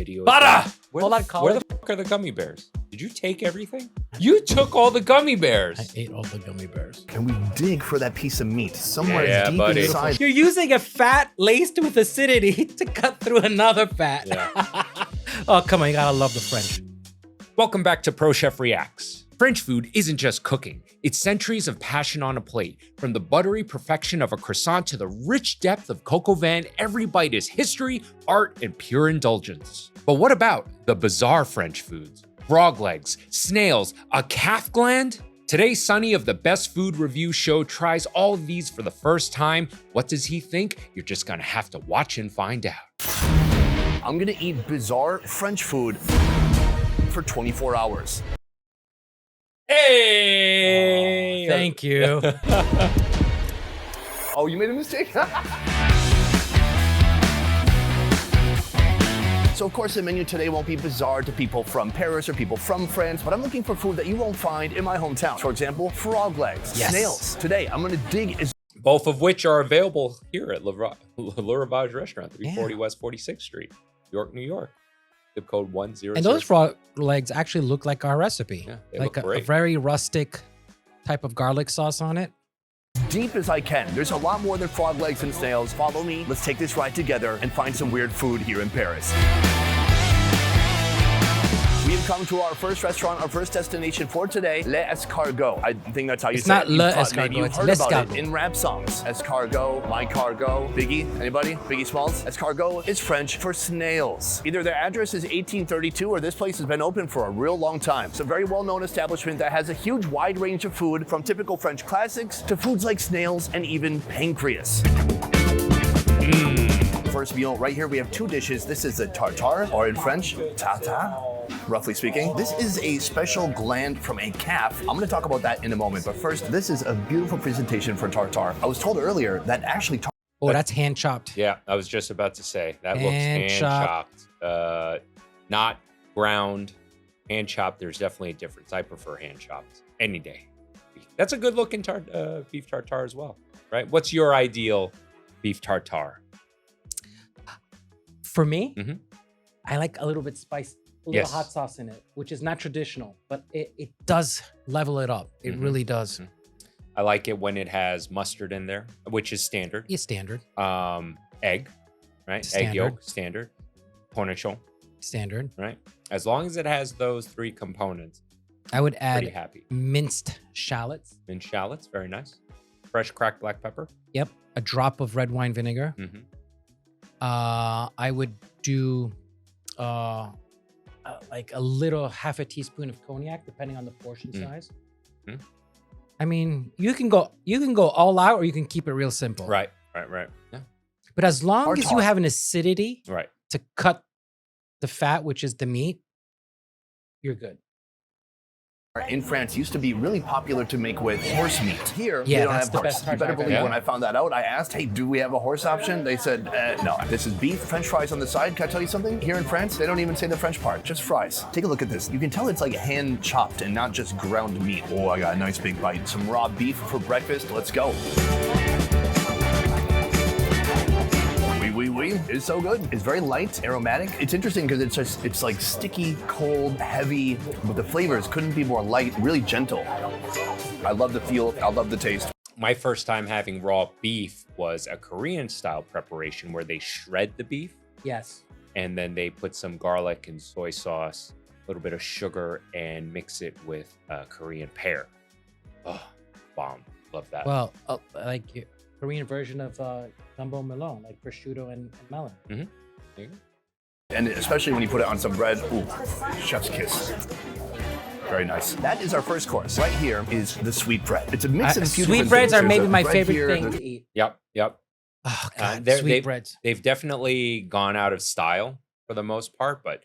video. Butter! Where the fuck are the gummy bears? Did you take everything? You took all the gummy bears. I ate all the gummy bears. Can we dig for that piece of meat somewhere Yeah, deep buddy. inside? You're using a fat laced with acidity to cut through another fat. Yeah. Oh, come on. You gotta love the French. Welcome back to Pro Chef Reacts. French food isn't just cooking. It's centuries of passion on a plate. From the buttery perfection of a croissant to the rich depth of coq au vin, every bite is history, art, and pure indulgence. But what about the bizarre French foods? Frog legs, snails, a calf gland? Today, Sonny of the Best Food Review Show tries all of these for the first time. What does he think? You're just gonna have to watch and find out. I'm gonna eat bizarre French food for 24 hours. Hey! Thank you. Oh, you made a mistake? So of course the menu today won't be bizarre to people from Paris or people from France, but I'm looking for food that you won't find in my hometown. For example, frog legs, Yes. snails. Today I'm gonna dig as Both of which are available here at Le Ravage Restaurant, 340 West 46th Street, York, New York. Zip code 10. And those frog legs actually look like our recipe. Yeah, they like look a great. very rustic type of garlic sauce on it. deep as I can. There's a lot more than frog legs and snails. Follow me, let's take this ride together and find some weird food here in Paris. We have come to our first restaurant, our first destination for today, Les Escargot. I think that's how you It's say not it. Le You've Escargot, maybe you've it's heard Les about it Escargot. in rap songs. Escargot, My Cargo, Biggie, anybody? Biggie Smalls? Escargot is French for snails. Either their address is 1832 or this place has been open for a real long time. It's a very well-known establishment that has a huge wide range of food, from typical French classics to foods like snails and even pancreas. First meal, right here we have two dishes. This is a tartar, or in French, tartar, roughly speaking. This is a special gland from a calf. I'm gonna talk about that in a moment, but first, this is a beautiful presentation for tartar. I was told earlier that actually Oh, that's hand chopped. Yeah, I was just about to say that looks Hand hand chopped, not ground. Hand chopped. There's definitely a difference. I prefer hand chopped any day. That's a good looking beef tartare as well, right? What's your ideal beef tartare? For me, Mhm. I like a little bit spicy, a little Yes. hot sauce in it, which is not traditional, but it does level it up. It Mhm. really does. Mhm. I like it when it has mustard in there, which is standard. It's standard. Egg, right? Standard. Egg yolk, standard. Cornichon, Standard. right? As long as it has those three components, I would pretty add happy. minced shallots. Minced shallots, very nice. Fresh cracked black pepper. Yep. A drop of red wine vinegar. Mm-hmm. I would do like a little half a teaspoon of cognac, depending on the portion size. Mm. I mean, you can go all out, or you can keep it real simple. Right. Yeah. But as long as you Tartar. have an acidity Right. to cut the fat, which is the meat, you're good. in France used to be really popular to make with horse meat. Here, Yeah, they don't that's have the horse. best You better tartare I've believe ever when I found that out, I asked, hey, do we have a horse option? They said, no. This is beef, French fries on the side. Can I tell you something? Here in France, they don't even say the French part, just fries. Take a look at this. You can tell it's like hand chopped and not just ground meat. Oh, I got a nice big bite. Some raw beef for breakfast. Let's go. It's so good. It's very light, aromatic. It's interesting because it's like sticky, cold, heavy, but the flavors couldn't be more light, really gentle. I love the feel, I love the taste. My first time having raw beef was a Korean style preparation where they shred the beef Yes. and then they put some garlic and soy sauce, a little bit of sugar, and mix it with Korean pear. Oh, bomb. Love that. Well, like your Korean version of gumbo melon, like prosciutto and melon. There you go. And especially when you put it on some bread, ooh, chef's kiss. Very nice. That is our first course. Right here is the sweetbread. It's a mix of a few different Sweetbreads things. are There's maybe a my bread favorite here, thing there's- to eat. Yep. Oh God, they've- sweetbreads. They've definitely gone out of style for the most part, but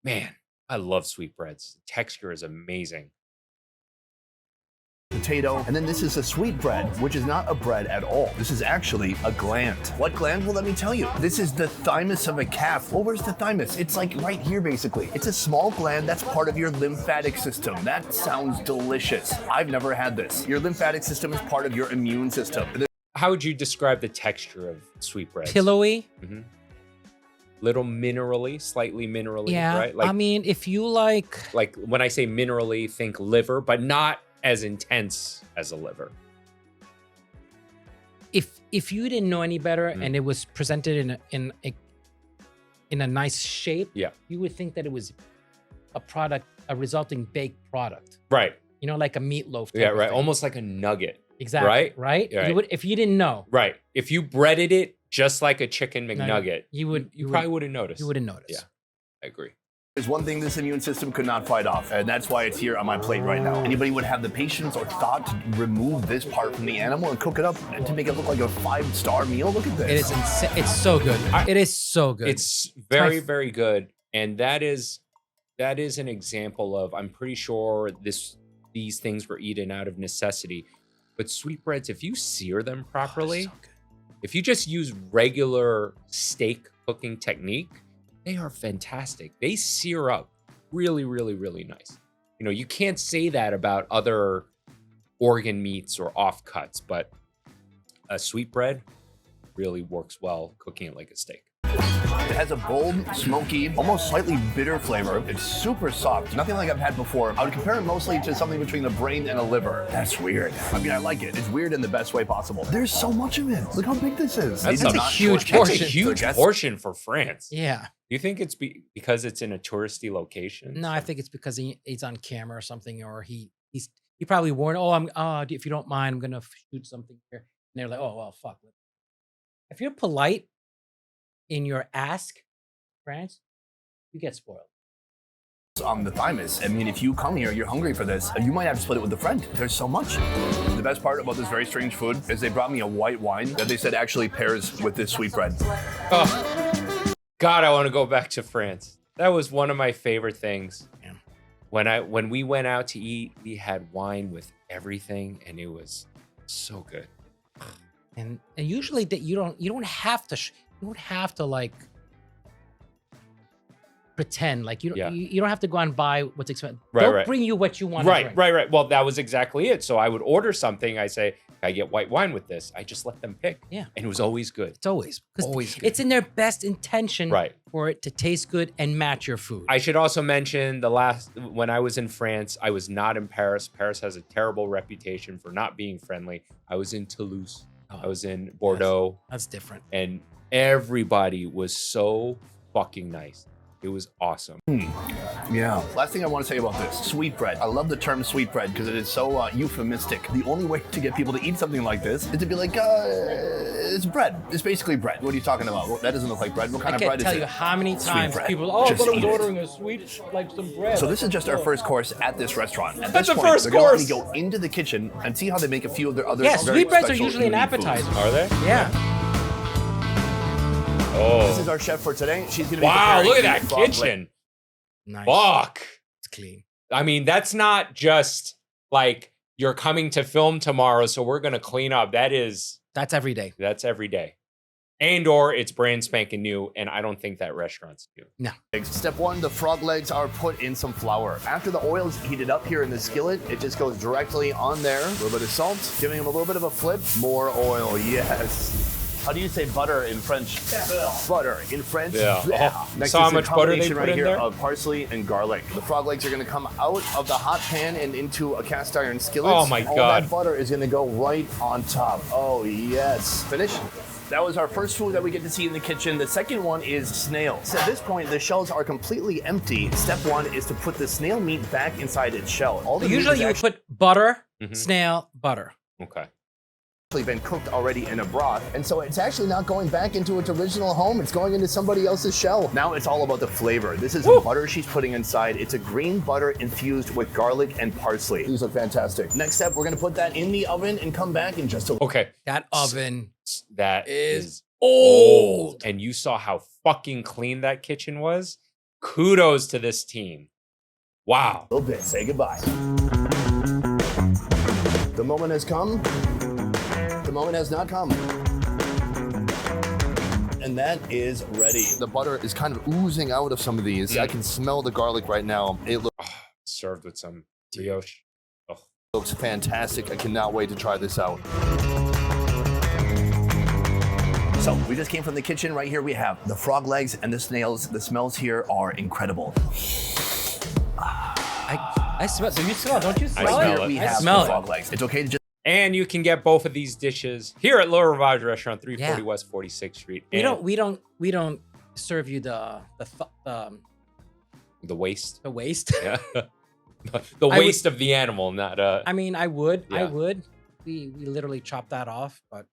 man, I love sweetbreads. The texture is amazing. Potato, and then this is a sweetbread, which is not a bread at all. This is actually a gland. What gland? Well, let me tell you. This is the thymus of a calf. Well, where's the thymus? It's like right here, basically. It's a small gland that's part of your lymphatic system. That sounds delicious. I've never had this. Your lymphatic system is part of your immune system. How would you describe the texture of sweetbreads? Pillowy. Mhm. little minerally, slightly minerally, Yeah, right? I mean, if you like, When I say minerally, think liver, but not as intense as a liver. if you didn't know any better and it was presented in a nice shape, Yeah. you would think that it was a resulting baked product. Right. You know, like a meatloaf. Yeah, type of right. thing. Almost like a nugget. Exactly. Right? Right. Right. You would, if you didn't know. Right. If you breaded it just like a chicken McNugget, you probably wouldn't notice. You wouldn't notice. Yeah, I agree. There's one thing this immune system could not fight off, and that's why it's here on my plate right now. Anybody would have the patience or thought to remove this part from the animal and cook it up and to make it look like a 5-star meal? Look at this. It is insane. It's so good. It is so good. It's very, very good. And that is an example of, I'm pretty sure these things were eaten out of necessity. But sweetbreads, if you sear them properly, so good. if you just use regular steak cooking technique, they are fantastic. They sear up really, really, really nice. You know, you can't say that about other organ meats or offcuts, but a sweetbread really works well cooking it like a steak. It has a bold, smoky, almost slightly bitter flavor. It's super soft. Nothing like I've had before. I would compare it mostly to something between a brain and a liver. That's weird. I mean, I like it. It's weird in the best way possible. There's so much of it. Look how big this is. That's a huge portion. That's a huge portion for France. Yeah. Do you think it's because it's in a touristy location? No, I think it's because he's on camera or something, or he probably warned. Oh, if you don't mind, I'm gonna shoot something here. And they're like, oh well, fuck. If you're polite in your ask, France, you get spoiled. On the thymus. I mean, if you come here, you're hungry for this, you might have to split it with a friend. There's so much. The best part about this very strange food is they brought me a white wine that they said actually pairs with this sweetbread. Oh, God, I want to go back to France. That was one of my favorite things. Yeah. When we went out to eat, we had wine with everything, and it was so good. And usually that you don't have to like pretend like you don't have to go and buy what's expensive. They'll bring you what you want. Right. Well, that was exactly it. So I would order something. I say, I get white wine with this. I just let them pick. Yeah. And it was always good. It's always Always good. It's in their best intention Right. for it to taste good and match your food. I should also mention when I was in France, I was not in Paris. Paris has a terrible reputation for not being friendly. I was in Toulouse. I was in Bordeaux. That's different. And everybody was so fucking nice. It was awesome. Yeah. Last thing I want to say about this, sweetbread. I love the term sweetbread because it is so euphemistic. The only way to get people to eat something like this is to be like, it's bread. It's basically bread. What are you talking about? Well, that doesn't look like bread. What kind of bread is it? I can't tell you how many times bread. people, Just but I was eat it. ordering a sweet, like some bread. So this is just our first course at this restaurant. At That's this the point, first they're gonna let course. me go into the kitchen and see how they make a few of their other Yeah, very sweetbreads are special usually an unique foods. appetizer. Are they? Yeah. Oh. This is our chef for today. She's gonna be Wow, preparing look at the that frog leg. kitchen. Nice. Fuck. It's clean. I mean, that's not just like you're coming to film tomorrow, so we're gonna clean up. That's every day. That's every day. And/or it's brand spanking new, and I don't think that restaurant's new. No. Step one, the frog legs are put in some flour. After the oil is heated up here in the skillet, it just goes directly on there. A little bit of salt, giving them a little bit of a flip. More oil, yes. How do you say butter in French? Butter in French. Yeah. Oh, Next saw how is a much butter they combination put right in here there? of parsley and garlic. The frog legs are going to come out of the hot pan and into a cast iron skillet. Oh my All God. that butter is going to go right on top. Oh yes. Finish. That was our first food that we get to see in the kitchen. The second one is snails. At this point, the shells are completely empty. Step one is to put the snail meat back inside its shell. All the meat Usually is you would put butter, snail, butter. Okay. been cooked already in a broth, and so it's actually not going back into its original home. It's going into somebody else's shell. Now it's all about the flavor. This is the butter she's putting inside. It's a green butter infused with garlic and parsley. These look fantastic. Next step, we're gonna put that in the oven and come back in just a Okay. That oven That is old. And you saw how fucking clean that kitchen was. Kudos to this team. Wow. little bit. Say goodbye. The moment has come. The moment has not come. And that is ready. The butter is kind of oozing out of some of these. I can smell the garlic right now. It Served with some brioche. Oh. looks fantastic. I cannot wait to try this out. So we just came from the kitchen. Right here we have the frog legs and the snails. The smells here are incredible. I smell. Do you smell? Don't you smell smell it? it. We I have smell the it. frog legs. It's okay to just And you can get both of these dishes here at Lower Revived Restaurant, 340 Yeah. West 46th Street. We don't serve you the waste. the waste. Yeah. The I would- waste of the animal, not I mean, I would. Yeah. We literally chop that off, but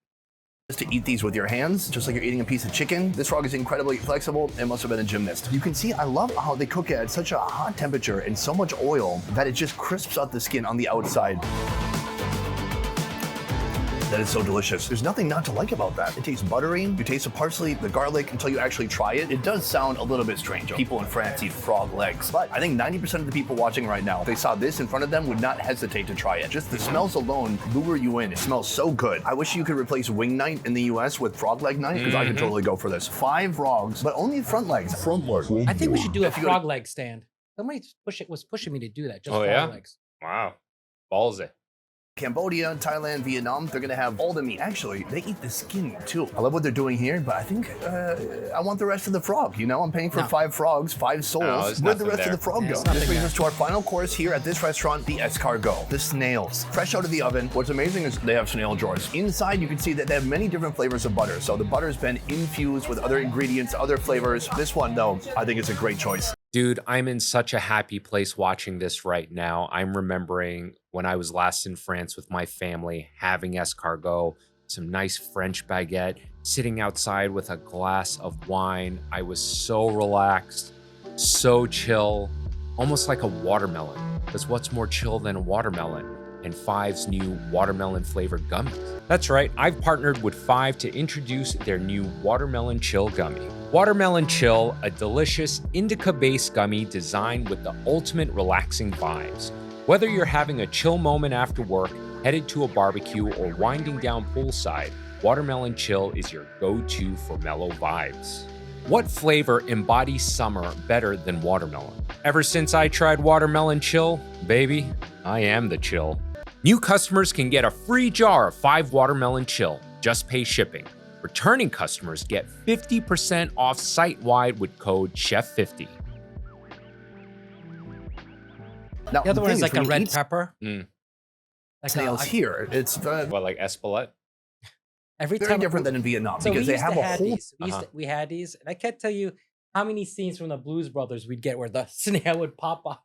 to eat these with your hands, just like you're eating a piece of chicken. This frog is incredibly flexible. It must have been a gymnast. You can see, I love how they cook it at such a hot temperature and so much oil that it just crisps out the skin on the outside. That is so delicious. There's nothing not to like about that. It tastes buttery. You taste the parsley, the garlic until you actually try it. It does sound a little bit strange. People in France eat frog legs, but I think 90% of the people watching right now, if they saw this in front of them, would not hesitate to try it. Just the smells alone lure you in. It smells so good. I wish you could replace wing night in the US with frog leg night, because I could totally go for this. 5 frogs, but only front legs. Front legs. I think we should do a If you go to- frog leg stand. Somebody was pushing me to do that. Just Oh, frog yeah? legs. Wow. Ballsy. Cambodia, Thailand, Vietnam, they're gonna have all the meat. Actually, they eat the skin too. I love what they're doing here, but I think I want the rest of the frog. You know, I'm paying for No. 5 frogs, 5 souls. there's Where'd the nothing rest of the frog Yeah, go? there's nothing This brings there. us to our final course here at this restaurant, the Escargot, the snails. Fresh out of the oven. What's amazing is they have snail drawers. Inside, you can see that they have many different flavors of butter. So the butter's been infused with other ingredients, other flavors. This one, though, I think is a great choice. Dude, I'm in such a happy place watching this right now. I'm remembering when I was last in France with my family, having escargot, some nice French baguette, sitting outside with a glass of wine. I was so relaxed, so chill, almost like a watermelon. Because what's more chill than a watermelon? And Five's new watermelon flavored gummies. That's right, I've partnered with Five to introduce their new Watermelon Chill Gummy. Watermelon Chill, a delicious indica-based gummy designed with the ultimate relaxing vibes. Whether you're having a chill moment after work, headed to a barbecue, or winding down poolside, Watermelon Chill is your go-to for mellow vibes. What flavor embodies summer better than watermelon? Ever since I tried Watermelon Chill, baby, I am the chill. New customers can get a free jar of 5 Watermelon Chill. Just pay shipping. Returning customers get 50% off site-wide with code CHEF50. Now, The other one thing is like a when you red eat pepper. Mm. Like snails a, here, it's What, like Espelette? every very time different than in Vietnam So because we they used have to a have whole these. We had these, and I can't tell you how many scenes from the Blues Brothers we'd get where the snail would pop up.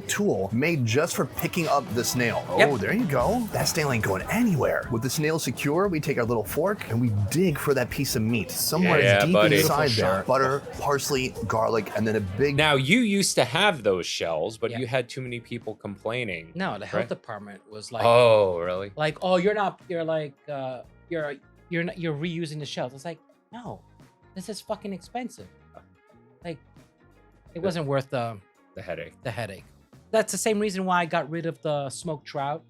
tool made just for picking up the snail. Oh, Yep. there you go. That snail ain't going anywhere. With the snail secure, we take our little fork and we dig for that piece of meat. Somewhere Yeah, deep buddy. inside Beautiful there. shot. Butter, parsley, garlic, and then a big Now, you used to have those shells, but Yeah. you had too many people complaining. No, the health Right. department was like, Oh, really? oh, you're not. You're like, you're not. You're reusing the shells. It's like, no, this is fucking expensive. Like, it wasn't worth the The headache. That's the same reason why I got rid of the smoked trout.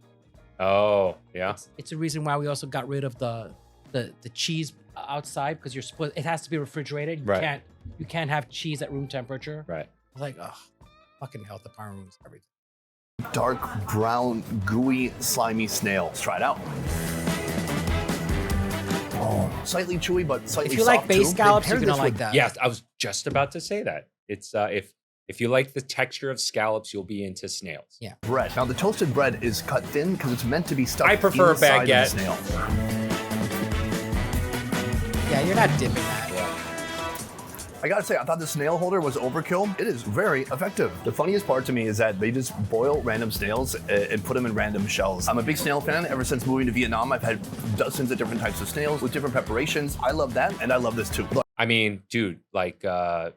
Oh, yeah. It's a reason why we also got rid of the cheese outside, because you're supposed it has to be refrigerated. Right. You can't have cheese at room temperature. Right. I was like, oh, fucking health department ruins everything. dark brown, gooey, slimy snail. Let's try it out. Oh, slightly chewy, but slightly If you soft like base too. They scallops, pair you're this gonna like with that. Yes, I was just about to say that. It's if you like the texture of scallops, you'll be into snails. Yeah. bread. Now the toasted bread is cut thin because it's meant to be stuck I prefer a inside the baguette. snail. Yeah, you're not dipping that. I gotta say, I thought the snail holder was overkill. It is very effective. The funniest part to me is that they just boil random snails and put them in random shells. I'm a big snail fan. Ever since moving to Vietnam, I've had dozens of different types of snails with different preparations. I love that, and I love this too. Look, I mean, dude, like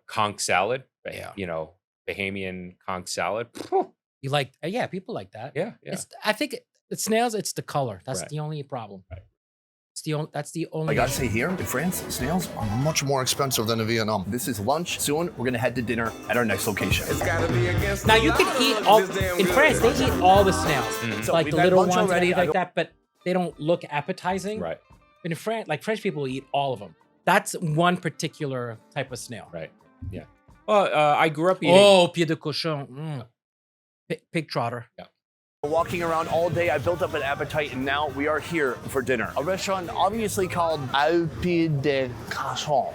conch salad, Yeah. you know, Bahamian conch salad. You like, yeah, people like that. Yeah, yeah. I think the snails. It's the color. That's Right. the only problem. Right. That's the only. I gotta issue. say here, in France, snails are much more expensive than in Vietnam. This is lunch. Soon, we're gonna head to dinner at our next location. Now you can eat all in France. They eat all the snails, So like we've the had little lunch ones and already. everything like that. But they don't look appetizing. Right, But in France, like French people eat all of them. That's one particular type of snail. right. Yeah. Well, I grew up eating. Oh, pied de cochon. Pig trotter. Yeah. Walking around all day, I built up an appetite, and now we are here for dinner. A restaurant obviously called Alpi de Cochon.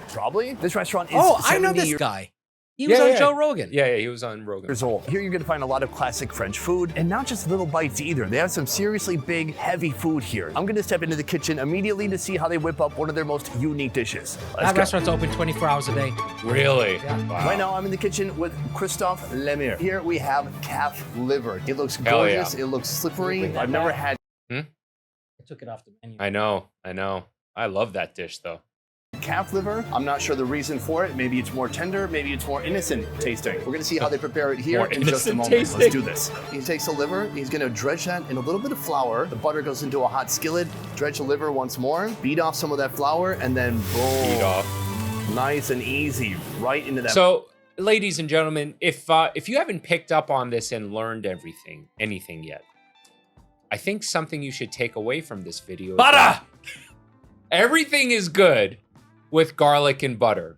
Probably. This restaurant is I know this guy. He was on Joe Rogan. Yeah, he was on Rogan. Years old. Here you're gonna find a lot of classic French food, and not just little bites either. They have some seriously big, heavy food here. I'm gonna step into the kitchen immediately to see how they whip up one of their most unique dishes. That restaurant's open 24 hours a day. Really? Yeah. Wow. Right now, I'm in the kitchen with Christophe Lemire. Here we have calf liver. It looks Hell gorgeous. yeah. It looks slippery. I've never had I took it off the menu. I know. I love that dish though. calf liver. I'm not sure the reason for it. Maybe it's more tender. Maybe it's more innocent tasting. We're gonna see how they prepare it here More in just a innocent moment. Let's tasting. do this. He takes the liver. He's gonna dredge that in a little bit of flour. The butter goes into a hot skillet. Dredge the liver once more. Beat off some of that flour, and then boom. Eat off. Nice and easy, right into that. So, ladies and gentlemen, if you haven't picked up on this and learned anything yet, I think something you should take away from this video is Butter! that everything is good with garlic and butter.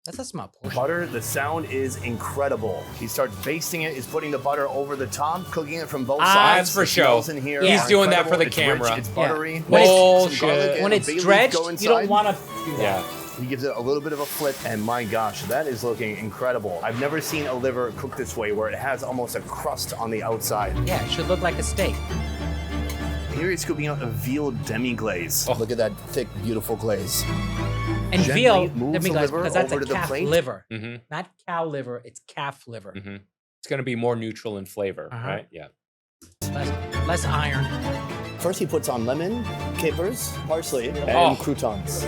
That's a small portion. Butter, the sound is incredible. He starts basting it. He's putting the butter over the top, cooking it from both sides. That's for The show. smells in here He's are doing that for the incredible. camera. It's buttery. Yeah. Nice. Bullshit. Some garlic and When a it's bay leaf dredged, go you inside. don't want to do that. Yeah. He gives it a little bit of a flip, and my gosh, that is looking incredible. I've never seen a liver cooked this way, where it has almost a crust on the outside. Yeah, it should look like a steak. Here he's scooping out a veal demi-glaze. Oh. Look at that thick, beautiful glaze. And Gently veal, moves let me the guys, liver because that's over a to the calf plate. liver. Mm-hmm. Not cow liver, it's calf liver. Mm-hmm. It's gonna be more neutral in flavor, Uh-huh. right? Yeah. Less iron. First he puts on lemon, capers, parsley, and Oh. croutons.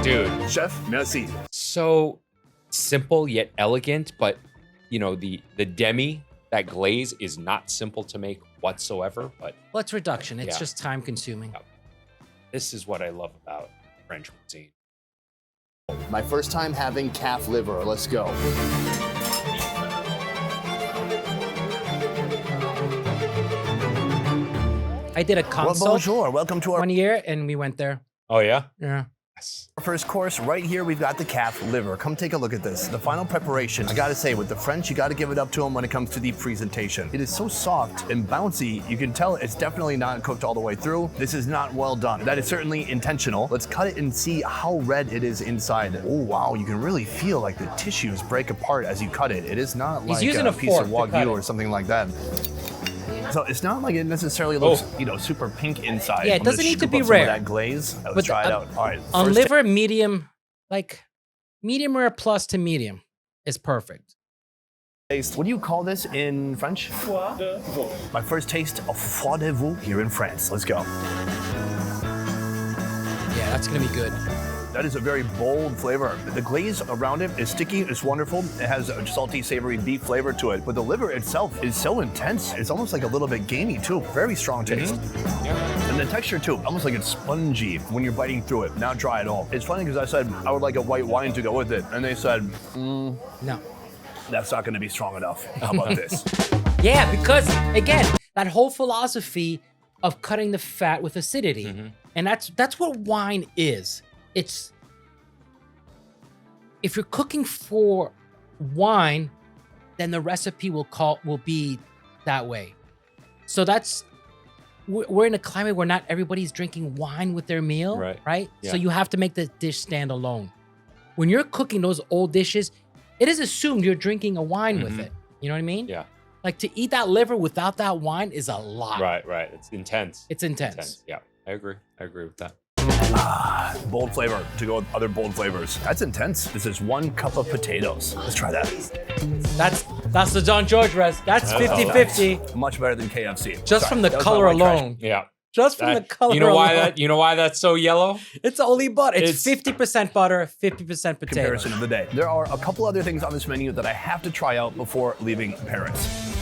Dude, Chef, merci. so simple yet elegant, but you know, the demi, that glaze is not simple to make whatsoever, but Well, it's reduction. It's Yeah. just time consuming. this is what I love about French cuisine. My first time having calf liver. Let's go. I did a Well, consult bonjour. Welcome to our 1 year and we went there. Oh yeah? Yeah. Yes. first course. Right here, we've got the calf liver. Come take a look at this. The final preparation. I gotta say, with the French, you gotta give it up to them when it comes to the presentation. It is so soft and bouncy. You can tell it's definitely not cooked all the way through. This is not well done. That is certainly intentional. Let's cut it and see how red it is inside. Oh, wow. You can really feel like the tissues break apart as you cut it. It is not He's like using a a piece fork of to cut Wagyu it. or something like that. So it's not like it necessarily looks, super pink inside. Yeah, it I'm gonna doesn't need to scoop be up some of rare. that glaze. Let's But try it out. All right. On first liver, medium, like medium rare plus to medium is perfect. taste. What do you call this in French? Foie de veau. My first taste of foie de veau here in France. Let's go. Yeah, that's gonna be good. That is a very bold flavor. The glaze around it is sticky, it's wonderful. It has a salty, savory beef flavor to it. But the liver itself is so intense. It's almost like a little bit gamey too. Very strong taste. And the texture too, almost like it's spongy when you're biting through it, not dry at all. It's funny because I said I would like a white wine to go with it. And they said, No. that's not gonna be strong enough. How about this? Yeah, because again, that whole philosophy of cutting the fat with acidity. And that's what wine is. It's if you're cooking for wine, then the recipe will be that way. So we're in a climate where not everybody's drinking wine with their meal, right? Yeah. So you have to make the dish stand alone. When you're cooking those old dishes, it is assumed you're drinking a wine with it. You know what I mean? Yeah. Like to eat that liver without that wine is a lot. Right. It's intense. It's intense. Yeah, I agree with that. Bold flavor to go with other bold flavors. That's intense. This is 1 cup of potatoes. Let's try that. That's the John George res. That's 50-50. Much better than KFC. Just Sorry, from the that was color my white trash. alone. Yeah. Just from the color You know why alone. that? You know why that's so yellow? It's only butter. It's It's- 50% butter, 50% potato. Comparison of the day. There are a couple other things on this menu that I have to try out before leaving Paris.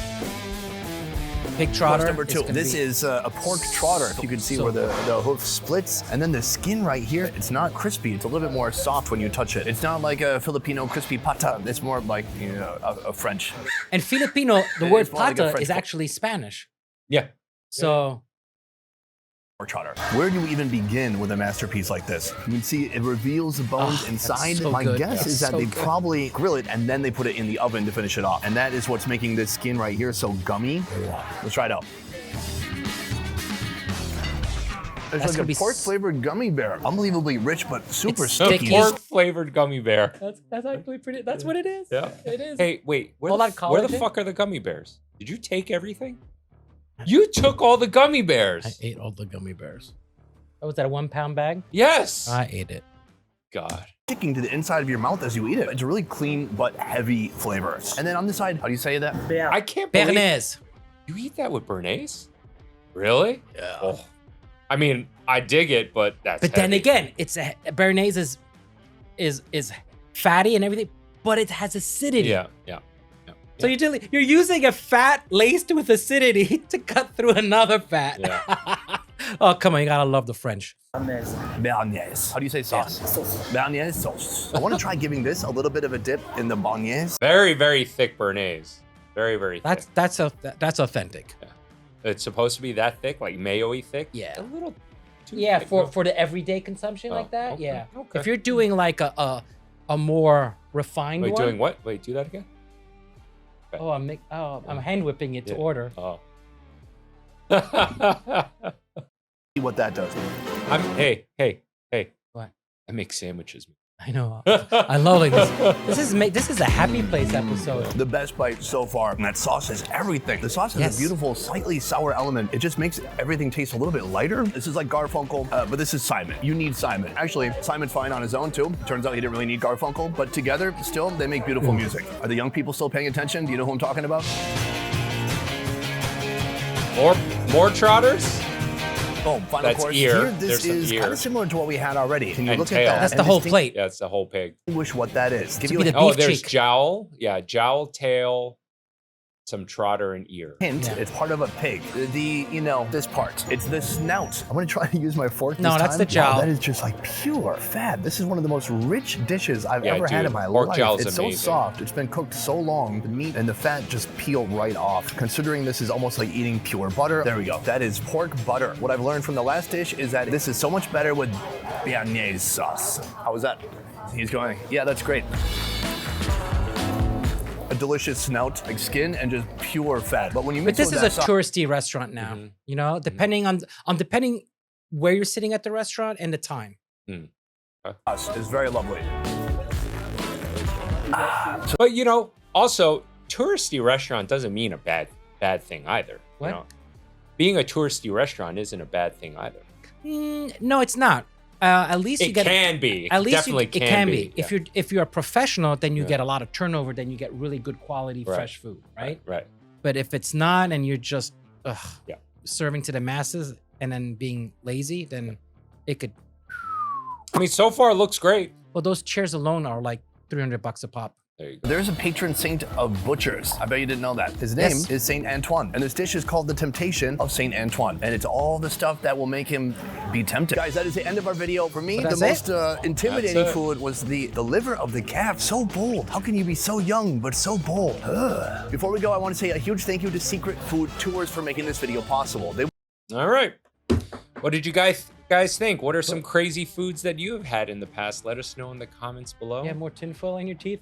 Pig Course trotter. number 2. This is a pork trotter. You can see where the hoof splits. And then the skin right here, it's not crispy. It's a little bit more soft when you touch it. It's not like a Filipino crispy pata. It's more like a French. And Filipino, the word It's more like a pata French is pork. actually Spanish. Yeah. So or trotter. Where do you even begin with a masterpiece like this? You can see it reveals the bones inside. so My good. guess That's is that so they good. probably grill it and then they put it in the oven to finish it off. And that is what's making this skin right here so gummy. Let's try it out. It's That's like gonna a be pork-flavored gummy bear. Unbelievably rich, but super It's sticky. sticky. Pork-flavored gummy bear. That's actually pretty. That's what it is. Yeah. It is. Hey, wait. Where All the, that where the collagen? fuck are the gummy bears? Did you take everything? You took all the gummy bears. I ate all the gummy bears. Oh, was that a 1 pound bag? Yes. I ate it. God. Sticking to the inside of your mouth as you eat it. It's a really clean but heavy flavor. And then on the side, how do you say that? I can't believe Béarnaise. you eat that with béarnaise. Really? Yeah. Oh. I mean, I dig it, but that's. But then heavy. again, it's a béarnaise is fatty and everything, but it has acidity. Yeah. So you're using a fat laced with acidity to cut through another fat. Yeah. Oh, come on, you gotta love the French. Béarnaise. How do you say sauce? Béarnaise sauce. I want to try giving this a little bit of a dip in the béarnaise. Very, very thick béarnaise. Very, very thick. That's authentic. It's supposed to be that thick, like mayo-y thick. Yeah. A little. Too Yeah, thick, for no? for the everyday consumption like that. okay, Yeah. okay. If you're doing like a more refined Wait, one. doing what? Wait, do that again. Oh, I'm hand whipping it to Yeah. order. Oh. See what that does. Hey. What? I make sandwiches. I know. I love like this. This is a happy place episode. The best bite so far. And that sauce is everything. The sauce has Yes. a beautiful, slightly sour element. It just makes everything taste a little bit lighter. This is like Garfunkel, but this is Simon. You need Simon. Actually, Simon's fine on his own too. Turns out he didn't really need Garfunkel, but together, still, they make beautiful music. Are the young people still paying attention? Do you know who I'm talking about? More trotters? Oh, final That's course. ear. Here, There's this some is ear. kind of similar to what we had already. Can you And look tail. at that? That's and the whole plate. Yeah, it's the whole pig. distinguish what that is? Give To you be a the Oh, beef there's cheek. jowl. Yeah, jowl, tail, some trotter, and ear. hint. Yeah. It's part of a pig. This part. It's the snout. I'm gonna try to use my fork. No, this that's time. the jowl. Wow, that is just like pure fat. This is one of the most rich dishes I've Yeah, ever had dude, in my pork life. jowl's It's so amazing. soft. It's been cooked so long. The meat and the fat just peel right off. Considering this is almost like eating pure butter. There we go. That is pork butter. What I've learned from the last dish is that this is so much better with béarnaise sauce. How was that? He's going, yeah, that's great. A delicious snout, like skin and just pure fat. But when you But mix this it is with a that touristy restaurant now. Mhm. You know, depending on depending where you're sitting at the restaurant and the time. sauce, is very lovely. But also touristy restaurant doesn't mean a bad thing either. What? You know? Being a touristy restaurant isn't a bad thing either. No, it's not. At least you It get can be. At least Definitely it can be. Yeah. If you're a professional, then you Yeah. get a lot of turnover. Then you get really good quality Right. fresh food, right? Right. But if it's not, and you're just Yeah. serving to the masses and then being lazy, then it could. I mean, so far it looks great. Well, those chairs alone are like $300 a pop. There you go. There's a patron saint of butchers. I bet you didn't know that. His name Yes. is Saint Antoine, and this dish is called the Temptation of Saint Antoine, and it's all the stuff that will make him be tempted. Guys, that is the end of our video. For me, Well, the that's most intimidating That's it. food was the liver of the calf. So bold. How can you be so young but so bold? Ugh. Before we go, I want to say a huge thank you to Secret Food Tours for making this video possible. They All right. What did you guys think? What are some crazy foods that you have had in the past? Let us know in the comments below. You have more tinfoil in your teeth?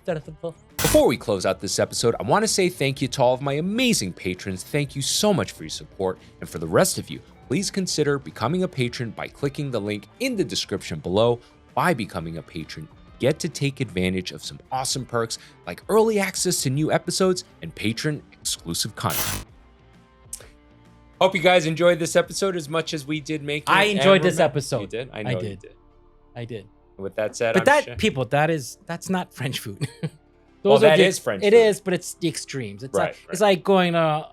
Before we close out this episode, I want to say thank you to all of my amazing patrons. Thank you so much for your support. And for the rest of you, please consider becoming a patron by clicking the link in the description below. By becoming a patron, you get to take advantage of some awesome perks like early access to new episodes and patron exclusive content. Hope you guys enjoyed this episode as much as we did making it. I and enjoyed this remember- episode. You did? I know I you did. did. I did. With that said, But I'm that sure- people, that's not French food. Well, are that the- is French It food. is, but it's the extremes. It's Right, like right. it's like going to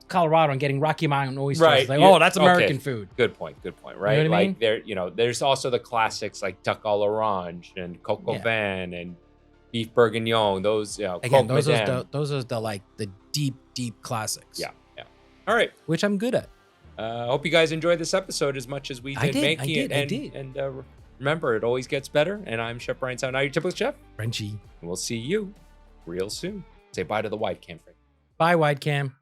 Colorado and getting Rocky Mountain oysters. Right, It's like, yeah, oh, that's American okay. food. Good point, right? what I Like mean? there's also the classics like duck à l'orange and coq au Yeah. vin and beef bourguignon. Those, Again, coq madame. those are the like the deep classics. Yeah. All right. Which I'm good at. Hope you guys enjoyed this episode as much as we I did did, making it. I did. And remember, it always gets better. And I'm Chef Brian Tsao, now your typical chef. Frenchy. And we'll see you real soon. Say bye to the wide cam, Frank. Bye, wide cam.